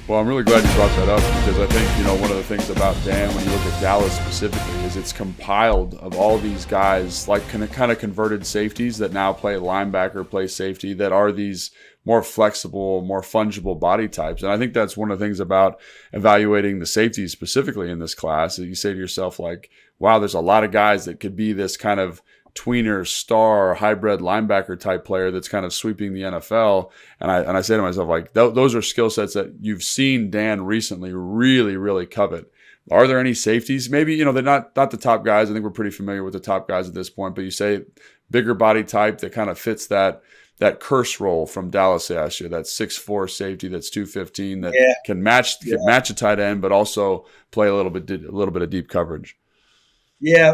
Well, I'm really glad you brought that up, because I think, one of the things about Dan, when you look at Dallas specifically, is it's compiled of all these guys, like kind of converted safeties that now play linebacker, play safety, that are these more flexible, more fungible body types. And I think that's one of the things about evaluating the safeties specifically in this class, that you say to yourself, like, wow, there's a lot of guys that could be this kind of tweener, star, hybrid linebacker type player that's kind of sweeping the NFL. And I say to myself, like, those are skill sets that you've seen Dan recently really, really covet. Are there any safeties? Maybe, they're not the top guys. I think we're pretty familiar with the top guys at this point, but you say bigger body type that kind of fits that curse role from Dallas last year, that 6'4" safety that's 215 that can match a tight end, but also play a little bit of deep coverage. Yeah.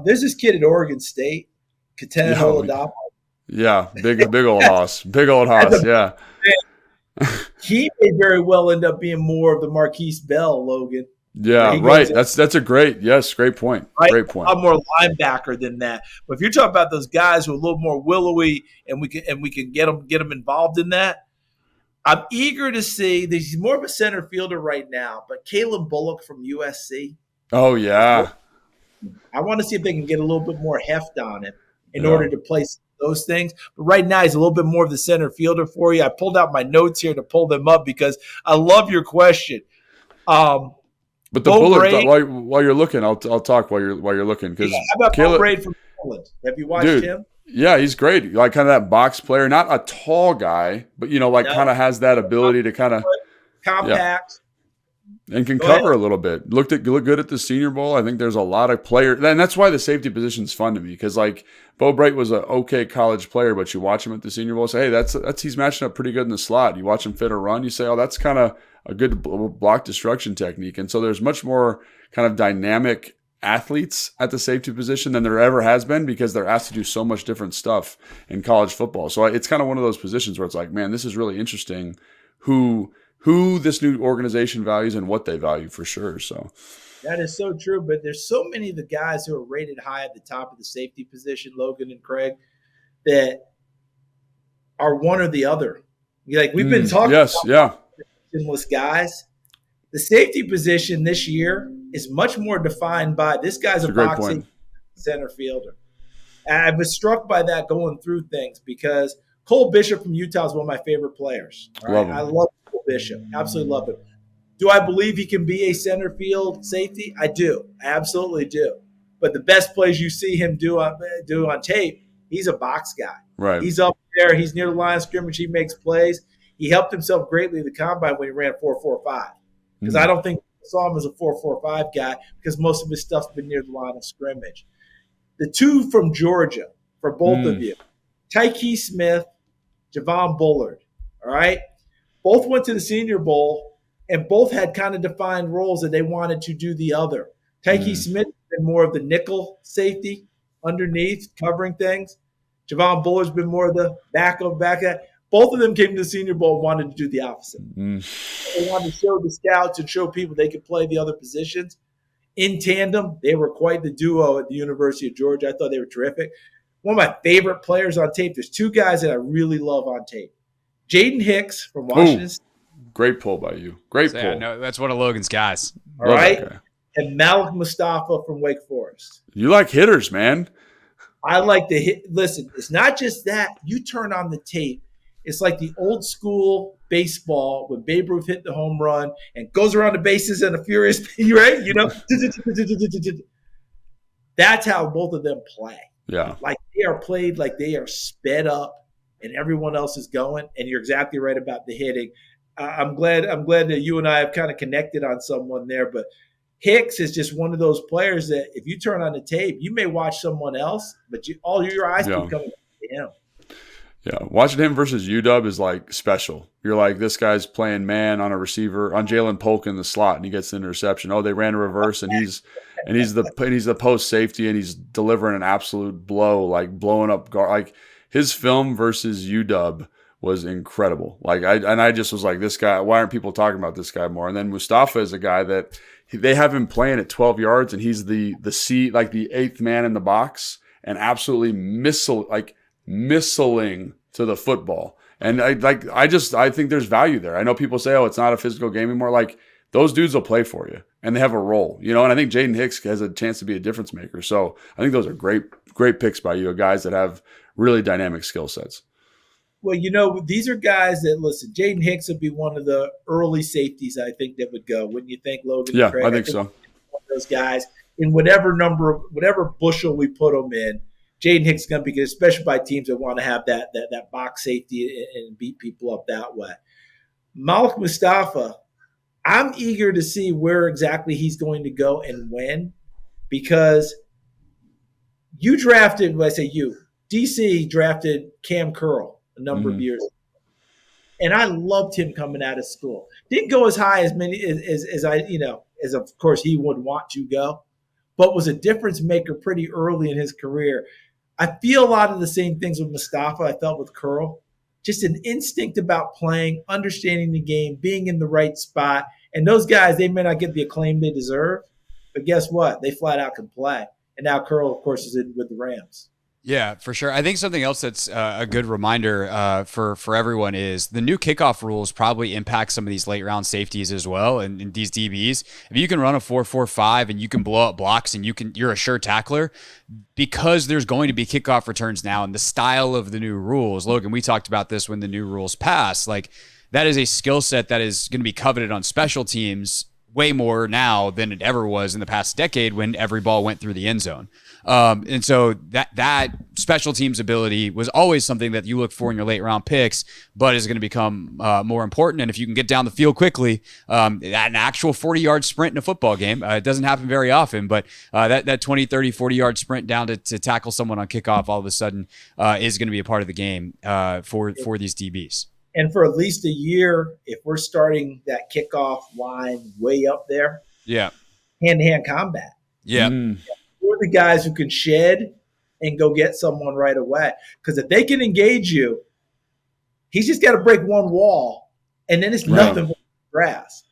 There's this kid at Oregon State, Katana Oladapo. Yeah, big old hoss. Big old hoss, yeah. He may very well end up being more of the Marquise Bell, Logan. Yeah, right. That's a great point. Right? Great point. I'm more linebacker than that. But if you're talking about those guys who are a little more willowy and we can get them involved in that, I'm eager to see. He's more of a center fielder right now, but Caleb Bullock from USC. Oh yeah. I want to see if they can get a little bit more heft on him in order to place those things. But right now, he's a little bit more of the center fielder for you. I pulled out my notes here to pull them up because I love your question. But the Bullock, while you're looking, I'll talk while you're looking. Because how about Caleb Braid from Poland? Have you watched him? Yeah, he's great. Like kind of that box player, not a tall guy, but kind of has that ability to kind of compact. And can cover a little bit. Look good at the Senior Bowl. I think there's a lot of players, and that's why the safety position is fun to me, because like Bo Bright was an okay college player, but you watch him at the Senior Bowl, say, hey, that's he's matching up pretty good in the slot. You watch him fit a run, you say, oh, that's kind of a good block destruction technique. And so there's much more kind of dynamic athletes at the safety position than there ever has been, because they're asked to do so much different stuff in college football. So it's kind of one of those positions where it's like, man, this is really interesting who this new organization values and what they value for sure. So that is so true. But there's so many of the guys who are rated high at the top of the safety position, Logan and Craig, that are one or the other. Like we've been talking about positionless guys. The safety position this year is much more defined by this guy's a boxing center fielder. And I was struck by that going through things, because Cole Bishop from Utah is one of my favorite players. Right? I love Cole Bishop. Absolutely love him. Do I believe he can be a center field safety? I do. I absolutely do. But the best plays you see him do on tape, he's a box guy. Right. He's up there. He's near the line of scrimmage. He makes plays. He helped himself greatly in the combine when he ran 4.45. Because I don't think I saw him as a 4.45 guy because most of his stuff's been near the line of scrimmage. The two from Georgia, for both of you, Tyke Smith, Javon Bullard, all right? Both went to the Senior Bowl, and both had kind of defined roles that they wanted to do the other. Tyke Smith been more of the nickel safety underneath, covering things. Javon Bullard's been more of the back. Both of them came to the Senior Bowl and wanted to do the opposite. They wanted to show the scouts and show people they could play the other positions. In tandem, they were quite the duo at the University of Georgia. I thought they were terrific. One of my favorite players on tape, there's two guys that I really love on tape. Jaden Hicks from Washington State. Great pull by you. Great pull. Yeah, no, that's one of Logan's guys. All right. And Malik Mustafa from Wake Forest. You like hitters, man. I like to hit. Listen, it's not just that. You turn on the tape. It's like the old school baseball when Babe Ruth hit the home run and goes around the bases in a furious, right? You know, that's how both of them play. Yeah. Like they are played like they are sped up and everyone else is going. And you're exactly right about the hitting. I'm glad that you and I have kind of connected on someone there, but Hicks is just one of those players that if you turn on the tape, you may watch someone else, but all your eyes keep coming to him. Yeah, watching him versus UW is like special. You're like, this guy's playing man on a receiver on Jalen Polk in the slot, and he gets the interception. Oh, they ran a reverse, and he's the post safety, and he's delivering an absolute blow, like blowing up guard. Like his film versus UW was incredible. Like I just was like, this guy. Why aren't people talking about this guy more? And then Mustafa is a guy that they have him playing at 12 yards, and he's the eighth man in the box, and absolutely missiling to the football. And I think there's value there. I know people say, oh, it's not a physical game anymore. Like those dudes will play for you and they have a role, you know, and I think Jaden Hicks has a chance to be a difference maker. So I think those are great picks by you, guys that have really dynamic skill sets. Well, you know, these are guys that, listen, Jaden Hicks would be one of the early safeties I think that would go. Wouldn't you think, Logan? Yeah, Craig? I think so. One of those guys in whatever bushel we put them in, Jaden Hicks is going to be good, especially by teams that want to have that box safety and beat people up that way. Malik Mustafa, I'm eager to see where exactly he's going to go and when, because you drafted, when I say you, DC drafted Cam Curl a number of years ago. And I loved him coming out of school. Didn't go as high as many as I, you know, as of course he would want to go, but was a difference maker pretty early in his career. I feel a lot of the same things with Mustafa I felt with Curl. Just an instinct about playing, understanding the game, being in the right spot. And those guys, they may not get the acclaim they deserve, but guess what? They flat out can play. And now Curl, of course, is in with the Rams. Yeah, for sure. I think something else that's a good reminder for everyone is the new kickoff rules probably impact some of these late round safeties as well, and these DBs. If you can run a 4.45 and you can blow up blocks and you're a sure tackler, because there's going to be kickoff returns now and the style of the new rules. Logan, we talked about this when the new rules passed. Like that is a skill set that is going to be coveted on special teams way more now than it ever was in the past decade when every ball went through the end zone. And so that special teams ability was always something that you look for in your late round picks, but is going to become more important. And if you can get down the field quickly, an actual 40-yard sprint in a football game, it doesn't happen very often, but that 20, 30, 40-yard sprint down to tackle someone on kickoff all of a sudden is going to be a part of the game for these DBs. And for at least a year, if we're starting that kickoff line way up there, hand-to-hand combat. Yeah. We're the guys who can shed and go get someone right away. Because if they can engage you, he's just got to break one wall, and then it's nothing but grass.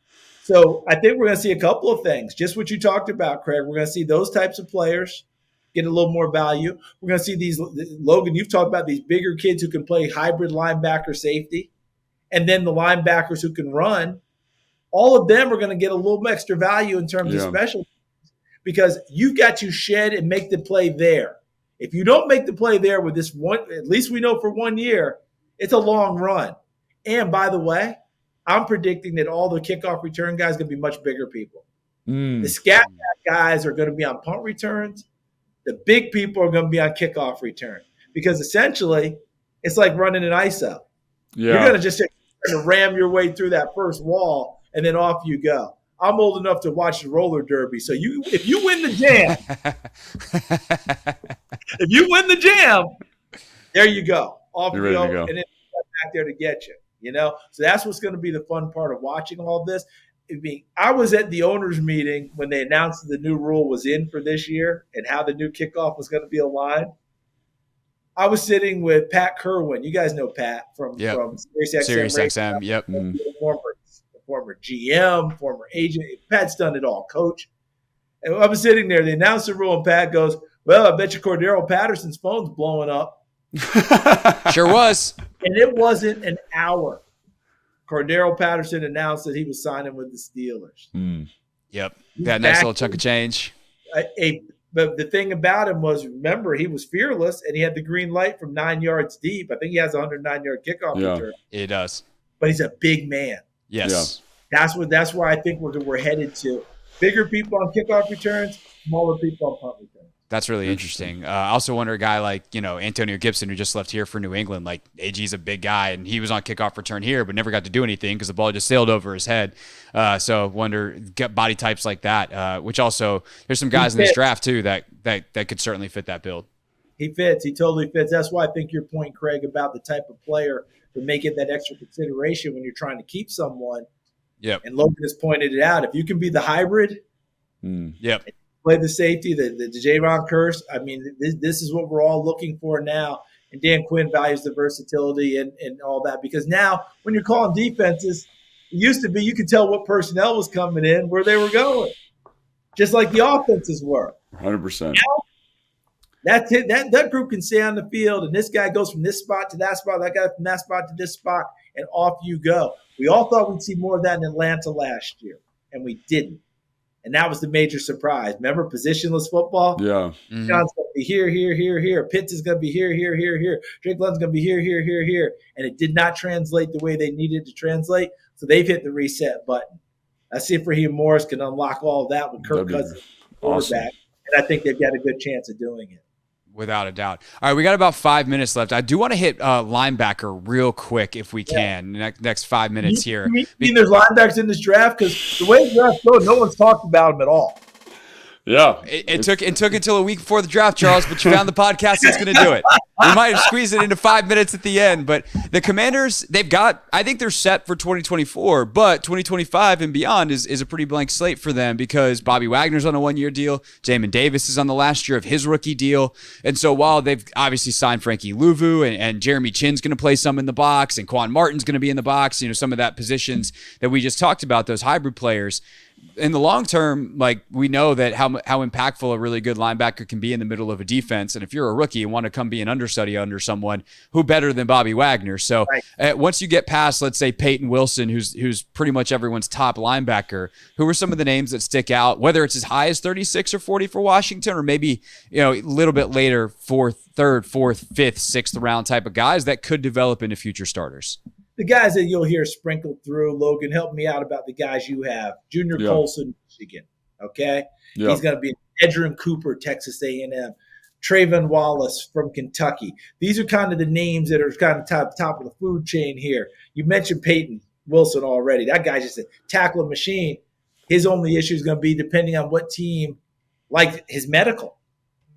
So I think we're going to see a couple of things. Just what you talked about, Craig. We're going to see those types of players get a little more value. We're going to see these, Logan, you've talked about these bigger kids who can play hybrid linebacker safety, and then the linebackers who can run. All of them are going to get a little extra value in terms of special teams because you've got to shed and make the play there. If you don't make the play there with this one, at least we know for 1 year, it's a long run. And by the way, I'm predicting that all the kickoff return guys are going to be much bigger people. The scat guys are going to be on punt returns. The big people are going to be on kickoff return because essentially it's like running an ISO. Yeah. You're going to just ram your way through that first wall and then off you go. I'm old enough to watch the roller derby. So if you win the jam, there you go. Off You're you ready go, to go. and then back there to get you. So that's what's going to be the fun part of watching all this. I was at the owners' meeting when they announced that the new rule was in for this year and how the new kickoff was going to be aligned. I was sitting with Pat Kerwin. You guys know Pat from SiriusXM. Yep. Former GM, former agent. Pat's done it all, coach. And I was sitting there. They announced the rule, and Pat goes, "Well, I bet you Cordero Patterson's phone's blowing up." Sure was. And it wasn't an hour. Cordero Patterson announced that he was signing with the Steelers. Yep. That nice little chunk of change. But the thing about him was, remember, he was fearless, and he had the green light from 9 yards deep. I think he has a 109-yard kickoff return. He does. But he's a big man. Yes. Yeah. That's where I think we're headed to. Bigger people on kickoff returns, smaller people on punt returns. That's really interesting. I also wonder a guy like, Antonio Gibson, who just left here for New England. Like, AG's a big guy, and he was on kickoff return here, but never got to do anything because the ball just sailed over his head. So wonder, get body types like that, which also, there's some guys in this draft, too, that could certainly fit that build. He fits. He totally fits. That's why I think your point, Craig, about the type of player to make it that extra consideration when you're trying to keep someone. Yep. And Logan has pointed it out. If you can be the hybrid, yep, play the safety, the Javon Curse. I mean, this is what we're all looking for now. And Dan Quinn values the versatility and all that, because now when you're calling defenses, it used to be you could tell what personnel was coming in, where they were going, just like the offenses were. 100%. That's it. That group can stay on the field, and this guy goes from this spot to that spot, that guy from that spot to this spot, and off you go. We all thought we'd see more of that in Atlanta last year, and we didn't. And that was the major surprise. Remember positionless football? Yeah. John's going to be here, here, here, here. Pitts is going to be here, here, here, here. Drake London's going to be here, here, here, here. And it did not translate the way they needed to translate, so they've hit the reset button. Let's see if Raheem Morris can unlock all of that with Kirk Cousins, quarterback. And I think they've got a good chance of doing it. Without a doubt. All right, we got about 5 minutes left. I do want to hit linebacker real quick if we can. Next 5 minutes here. You mean there's linebackers in this draft? Because the way the draft goes, no one's talked about them at all. Yeah. It took until a week before the draft, Charles, but you found the podcast that's going to do it. We might have squeezed it into 5 minutes at the end, but the Commanders, I think they're set for 2024, but 2025 and beyond is a pretty blank slate for them because Bobby Wagner's on a one-year deal. Jamin Davis is on the last year of his rookie deal. And so while they've obviously signed Frankie Louvu and Jeremy Chinn's going to play some in the box and Quan Martin's going to be in the box, some of that positions that we just talked about, those hybrid players, in the long term, like we know that how impactful a really good linebacker can be in the middle of a defense. And if you're a rookie and want to come be an understudy under someone, who better than Bobby Wagner? So once you get past, let's say, Peyton Wilson, who's pretty much everyone's top linebacker, who are some of the names that stick out, whether it's as high as 36 or 40 for Washington, or maybe, a little bit later, third, fourth, fifth, sixth round type of guys that could develop into future starters? The guys that you'll hear sprinkled through, Logan, help me out about the guys you have. Junior Colson, Michigan, okay? Yeah. He's going to be Edgerrin Cooper, Texas A&M. Trayvon Wallace from Kentucky. These are kind of the names that are kind of top of the food chain here. You mentioned Peyton Wilson already. That guy's just a tackling machine. His only issue is going to be depending on what team, like his medical.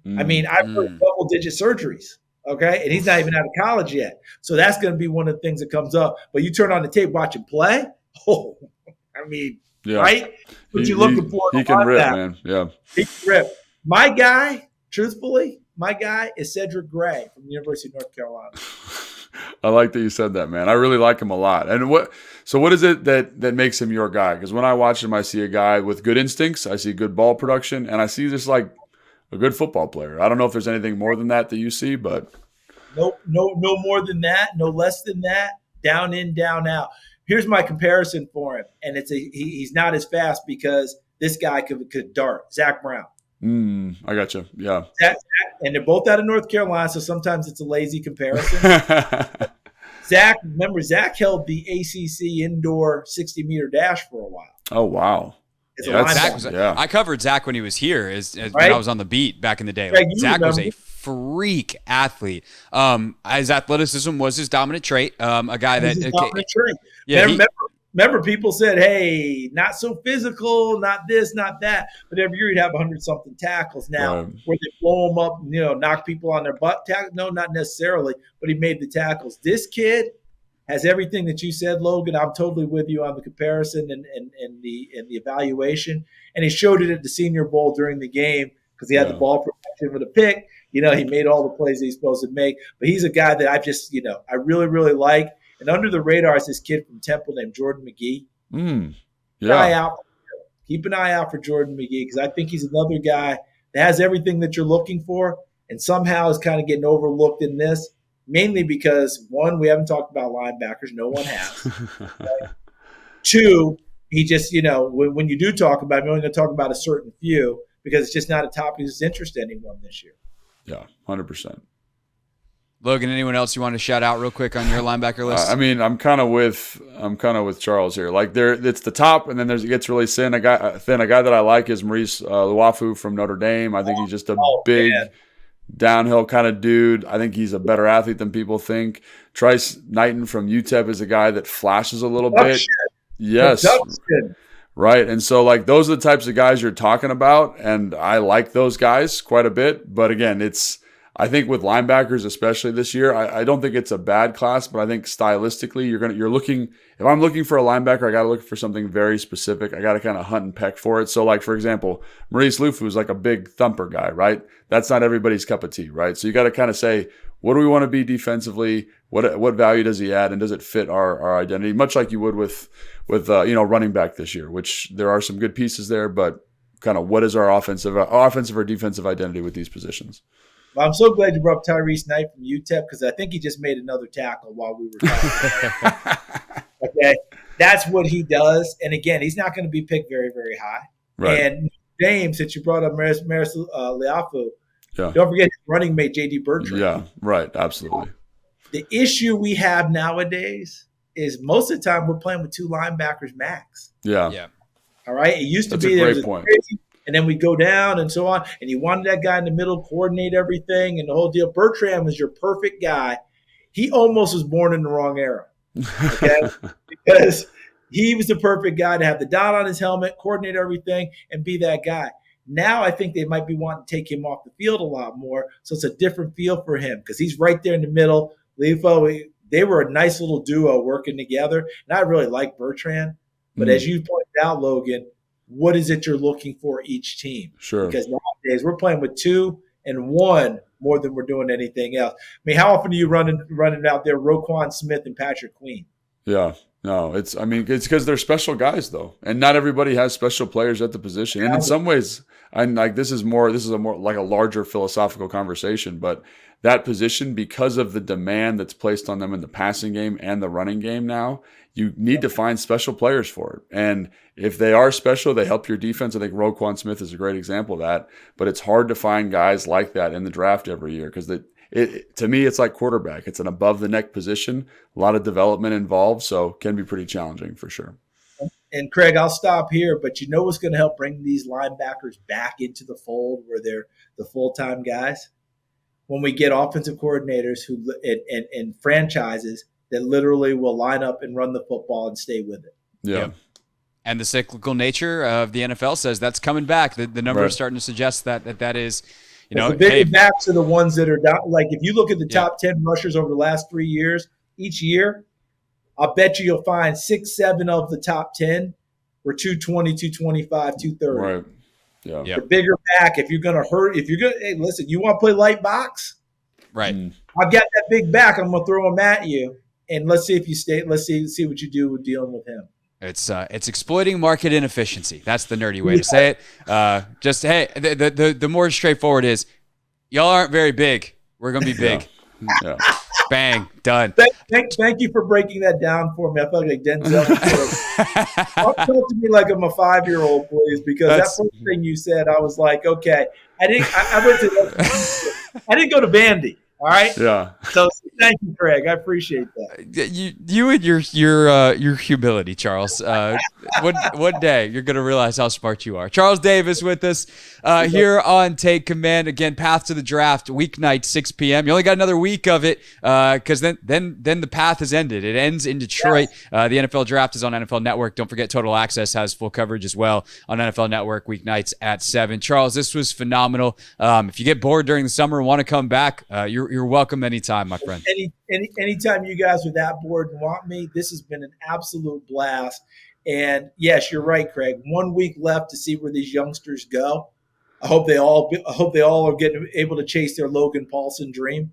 I mean, I've heard double-digit surgeries. Okay, and he's not even out of college yet. So that's going to be one of the things that comes up. But you turn on the tape, watch him play. Oh, I mean, right? What you looking for? He can rip, man. Yeah. He can rip. My guy, truthfully, is Cedric Gray from the University of North Carolina. I like that you said that, man. I really like him a lot. And what is it that makes him your guy? Because when I watch him, I see a guy with good instincts. I see good ball production, and I see just like a good football player. I don't know if there's anything more than that you see, but no more than that, no less than that. Down in, down out. Here's my comparison for him, and he's not as fast because this guy could dart. Zach Brown. I got you. Yeah. Zach, and they're both out of North Carolina, so sometimes it's a lazy comparison. Zach held the ACC indoor 60-meter dash for a while. Oh, wow. I covered Zach when he was here, when I was on the beat back in the day. Greg, Zach was a freak athlete. His athleticism was his dominant trait. A guy that dominant trait. Yeah, remember, people said, "Hey, not so physical, not this, not that." But every year he'd have 100-something tackles. Now, where they blow them up, knock people on their butt? No, not necessarily. But he made the tackles. This kid has everything that you said, Logan. I'm totally with you on the comparison and the evaluation. And he showed it at the Senior Bowl during the game because he had the ball protection for the pick. He made all the plays that he's supposed to make. But he's a guy that I really, really like. And under the radar is this kid from Temple named Jordan McGee. Keep an eye out for Jordan McGee because I think he's another guy that has everything that you're looking for and somehow is kind of getting overlooked in this, mainly because, one, we haven't talked about linebackers. No one has. Right? Two, he just, when you do talk about him, you're only going to talk about a certain few because it's just not a topic that's interested anyone this year. Yeah, 100%. Logan, anyone else you want to shout out real quick on your linebacker list? I'm kind of with Charles here. Like it's the top, and then it gets really thin. A guy that I like is Maurice Luafu from Notre Dame. I think he's just a big downhill kind of dude. I think he's a better athlete than people think. Trice Knighton from UTEP is a guy that flashes a little bit. Yes. Right. And so those are the types of guys you're talking about. And I like those guys quite a bit. But again, I think with linebackers, especially this year, I don't think it's a bad class, but I think stylistically you're looking, if I'm looking for a linebacker, I got to look for something very specific. I got to kind of hunt and peck for it. So for example, Maurice Lufu is a big thumper guy, right? That's not everybody's cup of tea, right? So you got to kind of say, what do we want to be defensively? What value does he add? And does it fit our identity? Much like you would with running back this year, which there are some good pieces there, but kind of what is our offensive or defensive identity with these positions? Well, I'm so glad you brought up Tyrese Knight from UTEP because I think he just made another tackle while we were talking. Okay, that's what he does. And again, he's not going to be picked very, very high. Right. And James, since you brought up Maris Leafu, don't forget his running mate, J.D. Bertrand. Yeah, right, absolutely. The issue we have nowadays is most of the time we're playing with two linebackers max. Yeah. All right? It used to be there was a point. And then we go down and so on. And you wanted that guy in the middle, coordinate everything and the whole deal. Bertrand was your perfect guy. He almost was born in the wrong era. Okay? Because he was the perfect guy to have the dot on his helmet, coordinate everything, and be that guy. Now I think they might be wanting to take him off the field a lot more. So it's a different feel for him because he's right there in the middle. Leafo, they were a nice little duo working together. And I really like Bertrand. But as you pointed out, Logan, what is it you're looking for each team? Sure. Because nowadays we're playing with 2 and 1 more than we're doing anything else. I mean, how often are you running out there Roquan Smith and Patrick Queen? Yeah. No, it's because they're special guys though. And not everybody has special players at the position. And in some ways, this is a more like a larger philosophical conversation, but that position, because of the demand that's placed on them in the passing game and the running game now, you need to find special players for it. And if they are special, they help your defense. I think Roquan Smith is a great example of that. But it's hard to find guys like that in the draft every year because to me, it's like quarterback. It's an above-the-neck position, a lot of development involved, so it can be pretty challenging for sure. And, Craig, I'll stop here, but you know what's going to help bring these linebackers back into the fold where they're the full-time guys? When we get offensive coordinators and franchises that literally will line up and run the football and stay with it. Yeah. And the cyclical nature of the NFL says that's coming back. The numbers are starting to suggest that is – the big backs are the ones that are down. Like if you look at the top 10 rushers over the last 3 years, each year, I'll bet you'll find 6, 7 of the top 10 were 220, 225, 230. Right. Yeah. The bigger back, hey, listen, you want to play light box? Right. I've got that big back. I'm going to throw him at you. And let's see if you stay. Let's see what you do with dealing with him. It's exploiting market inefficiency. That's the nerdy way to say it. The more straightforward is, y'all aren't very big. We're gonna be big. Yeah. Bang, done. Thank you for breaking that down for me. I felt like Denzel. Talk to me like I'm a 5-year-old, please, because that first thing you said, I was like, okay. I didn't go to Vandy. All right. Yeah. So thank you, Craig. I appreciate that. You and your humility, Charles. One day you're gonna realize how smart you are. Charles Davis with us here on Take Command. Again, path to the draft, weeknight, 6 p.m. You only got another week of it because then the path has ended. It ends in Detroit. The NFL draft is on NFL Network. Don't forget, Total Access has full coverage as well on NFL Network weeknights at 7. Charles, this was phenomenal. If you get bored during the summer and want to come back, you're welcome anytime, my friend. Anytime you guys are that bored and want me, this has been an absolute blast. And yes, you're right, Craig. 1 week left to see where these youngsters go. I hope they all are able to chase their Logan Paulson dream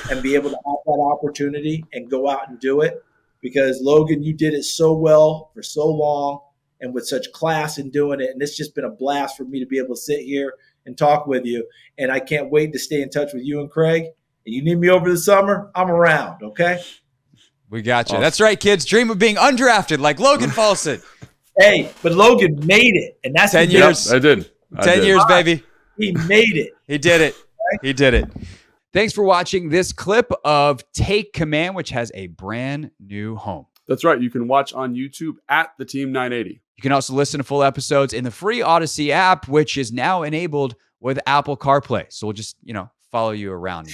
and be able to have that opportunity and go out and do it. Because Logan, you did it so well for so long and with such class in doing it. And it's just been a blast for me to be able to sit here and talk with you. And I can't wait to stay in touch with you and Craig. And you need me over the summer, I'm around, okay? We got you. Awesome. That's right, kids. Dream of being undrafted like Logan Paulson. Hey, but Logan made it. And that's 10 years. Yep, I did. 10 years, baby. He made it. He did it. He did it. Thanks for watching this clip of Take Command, which has a brand new home. That's right. You can watch on YouTube at the Team 980. You can also listen to full episodes in the free Odyssey app, which is now enabled with Apple CarPlay. So we'll just, follow you around.